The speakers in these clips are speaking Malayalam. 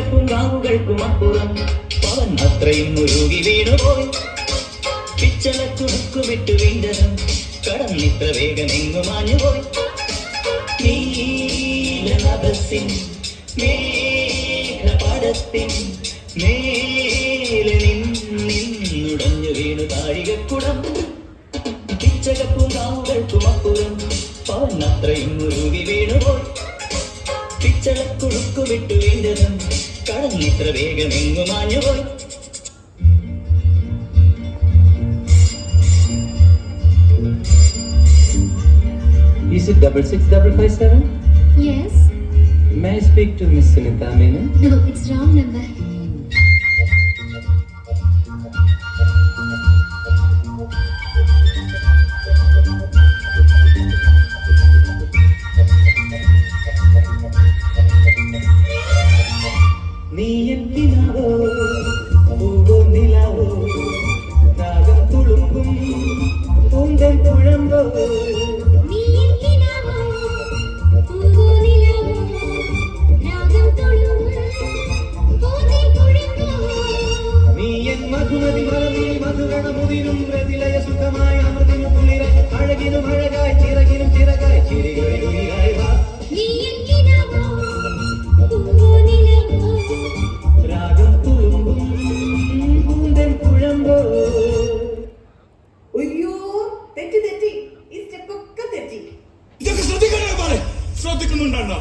പൂങ്കാവുകൾക്കും അപ്പുറം പവൻ അത്രയും മുരുകി വീണുപോയി. പിച്ചളക്കുണുക്കുമിട്ടു വീണ്ടതും കടന്നിത്ര വേഗം എങ്ങു മാഞ്ഞുപോയി. നീലനഭസിൻ മേഘപടത്തിൻ മേലെ നിന്നുടഞ്ഞു വീണു താഴികക്കുടം. പിച്ചകപ്പൂങ്കാവുകൾക്കും അപ്പുറം പവൻ അത്രയും മുരുകി വീണുപോയി. പിച്ചളക്കുണുക്കു വിട്ടു വീണ്ടതും കടന്നിത്ര വേഗം എങ്ങു മാഞ്ഞുപോയി. Is it 66557? Yes. May I speak to Miss Sunita Menon? No, it's wrong number. നീ എന്തിനാവോ പൂവോ നിലാവോ രാഗം തുളുമ്പും പൂന്തൻ തുഴമ്പോ. നീ എന്തിനാവോ പൂവോ നിലാവോ രാഗം തുളുമ്പും പൂന്തൻ തുഴമ്പോ. നീ എൻ മധുമതി മറന്നിൽ മധുരണമുതിരും പ്രതിലയ സുഖമായ അമൃതിനു തുളിരായി അഴകിനും അഴകായി ചിറകിനും ചിറകായി ചിരികളിയായി വാ. നീ എന്തിനാവോ പൂവോ നിലാവോ രാഗം തുളുമ്പും പൂന്തൻ തുഴമ്പോ. അയ്യോ തെറ്റി തെറ്റി ഈ സ്റ്റെപ്പ് ഒക്കെ തെറ്റി. ഇതൊക്കെ ശ്രദ്ധിക്കണേ പാടെ ശ്രദ്ധിക്കുന്നുണ്ടോ?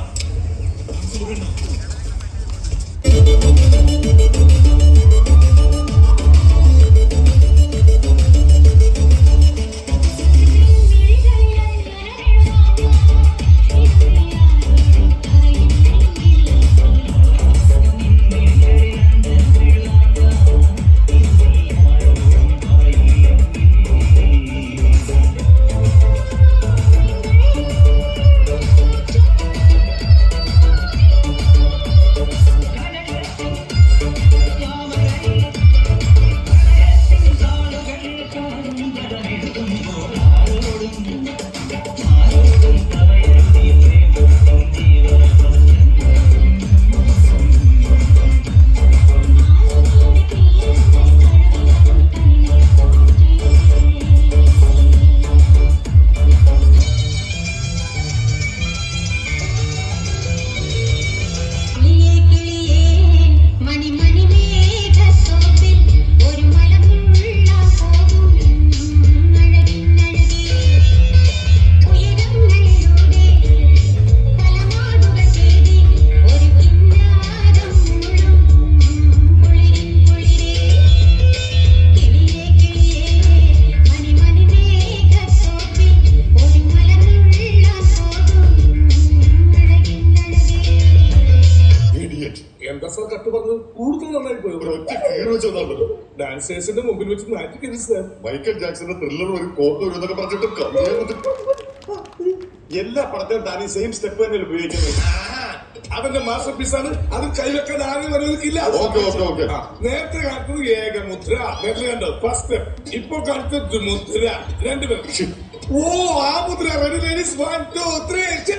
എന്താ സാർ കട്ട് പറഞ്ഞത്? കൂടുതൽ നന്നായി പോയി. ഡാൻസേഴ്സിന്റെ മുമ്പിൽ വെച്ച് മാറ്റിക്കരുത് സാർ. മൈക്കൽ ജാക്സന്റെ ത്രില്ലർ ഒരു കോപ്പ് എന്നൊക്കെ പറഞ്ഞിട്ട് എല്ലാ പടത്തിലും താൻ ഈ സെയിം സ്റ്റെപ്പ് തന്നെ ഉപയോഗിക്കുന്നത്. അവന്റെ മാസ്റ്റർ പീസാണ്. അത് കൈവെക്കാൻ ആരും അനുവദിക്കില്ല. നേരത്തെ കാണിച്ചത് ഏകമുദ്ര, നേരത്തെ കണ്ടോ ഫസ്റ്റ്. ഇപ്പൊ കാണിച്ചത് മുദ്ര. രണ്ടുപേരും ഓ ആ മുദ്ര. Ready ladies 1 2 3